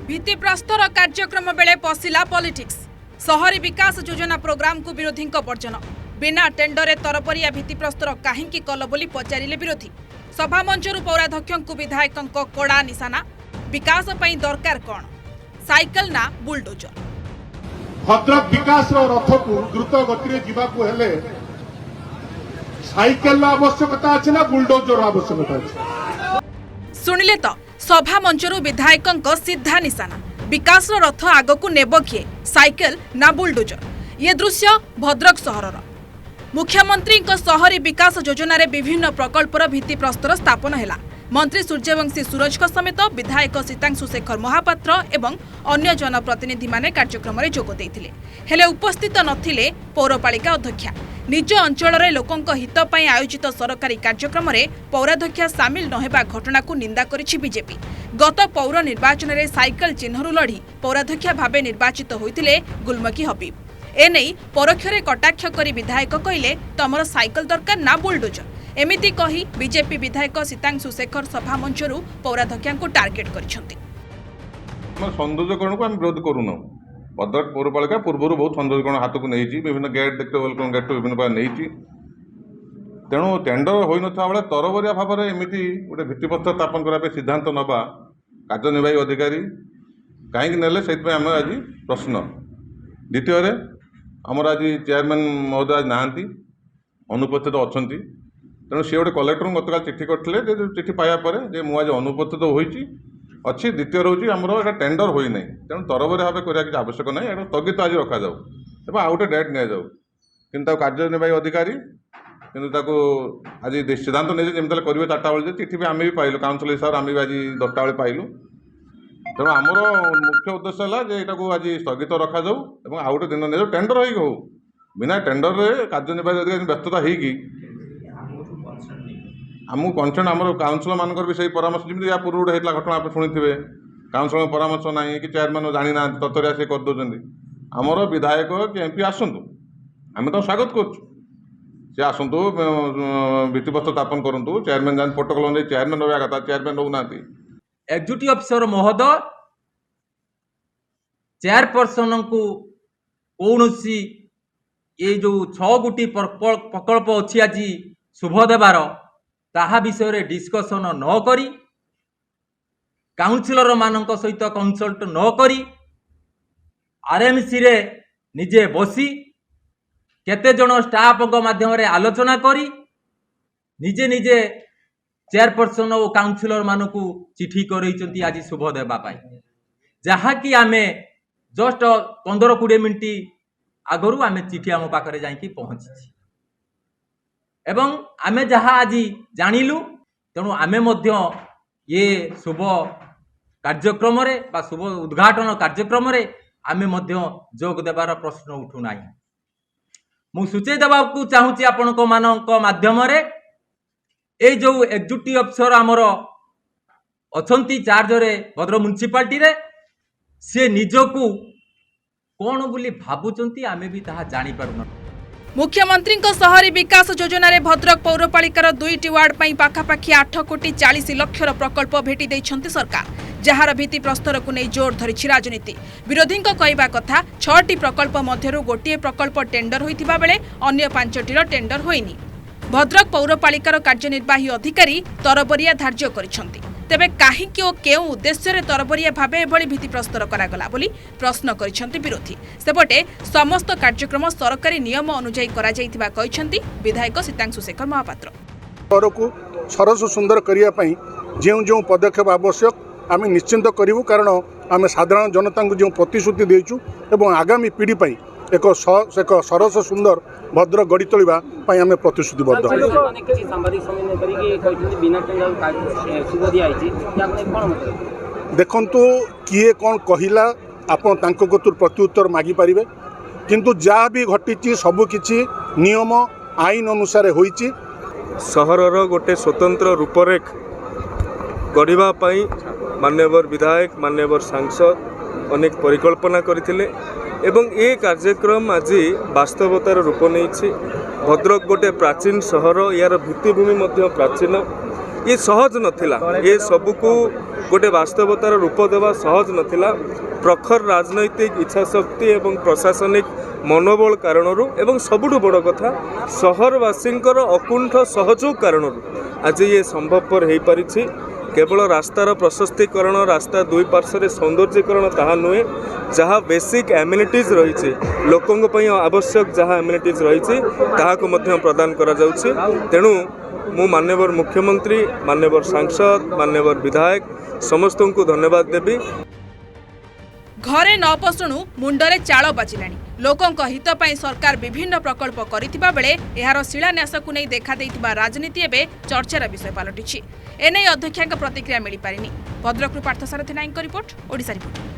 भित्तिप्रस्तर कार्यक्रम बेले पशिला पॉलिटिक्स शहरी विकास योजना प्रोग्राम को विरोधी वर्जन बिना टेंडर तरपरिया भित्तिप्रस्तर कहीं कल बोली पचारे विरोधी सभा मंचर पौराध्यक्ष विधायक कड़ा निशाना विकास पई दरकार कौन साइकल ना बुलडोजर भद्रक विकास रथ को द्रुत गति जावाक साइकल आवश्यकता अच्छे ना बुलडोजर आवश्यकता अच्छे शुणिले तो सभा मंचर विधायक सीधा निशाना विकास रथ आग को नेब किए साइकेल ना बुलडोजर ये दृश्य भद्रक सहर मुख्यमंत्री शहरी विकास योजना रे विभिन्न प्रकल्पर भित्तिप्रस्तर स्थापन है मंत्री सूर्यवंशी सूरज समेत विधायक सीतांशु शेखर महापात्र एवं अन्य जनप्रतिनिधि माने कार्यक्रम में जोग देइथिले हेले उपस्थित नथिले पौरपालिका अध्यक्षा निज अंचल लोकंक हित पई आयोजित सरकारी कार्यक्रम में पौराध्यक्षा सामिल नहेबा घटना को निंदा करिछि बीजेपी गत पौर निर्वाचन में साइकेल चिन्हरु लड़ी पौराध्यक्षा भावे निर्वाचित होइतिले गुलमकी हबीब एने परोक्षरे कटाक्ष करी विधायक कहले तमर साइकेल दरकार ना बुलडोजर एमिति कही बीजेपी विधायक सीतांशु शेखर सभा मंचरू पौराध्यक्षा को टार्गेट करिसेंती सौंदर्यकरण को हम विरोध करूना भद्रक पौरपालिका पूर्व बहुत सौंदर्यकरण हाथ को नहीं विभिन्न गेट देखते वेलकम गेट विभिन्न प्रकार नहीं तेणु टेंडर हो ना बेले तरबरिया भाव में एमती गोटे भित्तिप्रस्तर स्थापन करने सिद्धांत नवा कार्यनिर्वाही अधिकारी कहीं नेले से आम आज प्रश्न द्वितीय आमर आज चेयरमैन महोदय आज नहांती अनुपस्थित अच्छा तेणु सी गोटे कलेक्टर गतकाल चिठी करते चिठी पाइबा मुझे अनुपस्थित होती अच्छी द्वितीय रोचे आमर एटा टेंडर होई नहीं तेणु तरबरिया भाव करने किसी आवश्यक नहीं एटा स्थगित आज रखा जाऊ एवं आउ गोटे डेट नि जाऊ कि कार्यनिर्वाही अधिकारी कि आज सिद्धांत नहीं जमी करेंगे 4टा बेले चिठी भी आम भी पाइलु काउंसिल हिसाब आम भी आज 10टा बेले पाइलु तेणु आमर मुख्य उद्देश्य है यहाँ आज स्थगित रखा जाऊ और आउ गोटे दिन नहीं टेंडर हो बिना टेंडर कार्यनिर्वाही अधिकारी व्यस्तता होगी आमको कनसर्न आम काउंसिलर मान भी सही परामर्श जमी या पूर्व होता घटना आप शुणी काउंसिलर परामर्श ना कि चेयरमैन जानी ना तत्वरिया से करदे आमर विधायक कि एमपी आसतु आम तो स्वागत करें आसतु भित्तिप्रस्तर स्थापन करूँ चेयरमैन जान प्रोटोकॉल अनुसार चेयरमैन रहा कथा चेयरमैन रोना एग्जीक्यूटिव अफिसर महोदय चेयरपर्सन को कौन ये जो 6 गोटी प्रकल्प अच्छी आज शुभ देवार ताहा विषय डिस्कसन न करी काउंसिलर मानक सहित कंसल्ट न करी आरएमसी रे निजे बसी केते जन स्टाफ माध्यम आलोचना करी निजे निजे चेयरपर्सन और काउंसिलर मानक चिठी करई आज शुभ देवाई जहाँकि आमे जस्ट 15-20 मिनट आगरू आमे चिठी आम पाखे जाकि पहुँची एवं आमे जहाँ आज जानिलु तेणु आमे मध्य ये शुभ कार्यक्रम बा शुभ उद्घाटन कार्यक्रम आमे मध्य जोग देवार प्रश्न उठुना मु सूचई देवाकू चाहूँगी आपण मानक माध्यम ए जो एग्जीक्यूटिव अफिसर आमर अछंती चार्ज रे भद्रक म्युनिसिपालिटी रे से निजकू कौन बोली भावुचंती आमे भी ताहा जानी पारुना मुख्यमंत्री शहरी विकास योजना रे भद्रक पौरपालिकार 2टी वार्ड पई पाखापाखि 8 कोटी 40 लक्षर प्रकल्प भेटी दैछंती सरकार जहार भित्तिप्रस्तर को नहीं जोर धरिछि राजनीति विरोधी कहवा कथा 6टी प्रकल्प मध्यरु गोटिए प्रकल्प टेंडर होइथिबा बेले अन्य 5टीर टेंडर होइनी भद्रक पौरपालिकार कार्यनिर्वाही अधिकारी तरबरिया धार्य करिसंती तेबे काहे केउ उद्देश्य तरबरिया भावे एभली भित्तिप्रस्तर करागला बोली प्रश्न करिसंती विरोधी सेपटे समस्त कार्यक्रम सरकारी नियम अनुसार करा जायतिबा कहिसंती विधायक सीतांशु शेखर महापात्र शहर को सरस सुंदर करिया पई जेउ जेउ पदक्षेप आवश्यक आम निश्चिंत करूँ कारण आम साधारण जनता को जो प्रतिश्रुति देचु एवं आगामी पीढ़ी पई एक सरस सुंदर भद्रक गढ़ी तोलिबा पई आम प्रतिश्रुतिबद्ध देखंतु किए कौन कहिला आपण तांको कतुर प्रत्युत्तर मागी पारिबे किंतु जहाँ भी घटी सबकि नियम आईन अनुसार होईची सहरर गोटे स्वतंत्र रूपरेख गढ़ा मान्यवर विधायक मान्यवर सांसद अनेक परिकल्पना करथिले एवं ये कार्यक्रम आज वास्तवतार रूप नहीं भद्रक गोटे प्राचीन सहर यार भित्तिभूमि प्राचीन ये सहज नथिला ये सबको गोटे वास्तवतार रूप देवा सहज नथिला प्रखर राजनैतिक इच्छाशक्ति एवं प्रशासनिक मनोबल कारणरू एवं सबुठु बड़ कथा सहरवासींकर अकुंठ सहयोग कारणरू आज ये संभवपर हो पारि। केवल रास्तार प्रशस्तीकरण रास्ता दुई पार्श्व सौंदर्यीकरण ताहा नुहे जहाँ बेसिक एम्यूनिटीज रही लोकों आवश्यक जहाँ एम्यूनिटीज रही प्रदान करा जाउछि। तेणु मु माननीय मुख्यमंत्री माननीय सांसद माननीय विधायक समस्त को धन्यवाद देवी। घरे न पशुणु मुंडरे चाल बाजिलाणी लोकों हित ପାଇଁ सरकार विभिन्न प्रकल्प करिथिबा बेले एहार शिलान्यास को नहीं देखा देइथिबा राजनीति एबे चर्चार विषय पालटिछि। एनै अध्यक्षांक प्रतिक्रिया मिली पारिनी। भद्रकରୁ पार्थसारथी नायकଙ୍କ रिपोर्ट ओडिशा रिपोर्ट।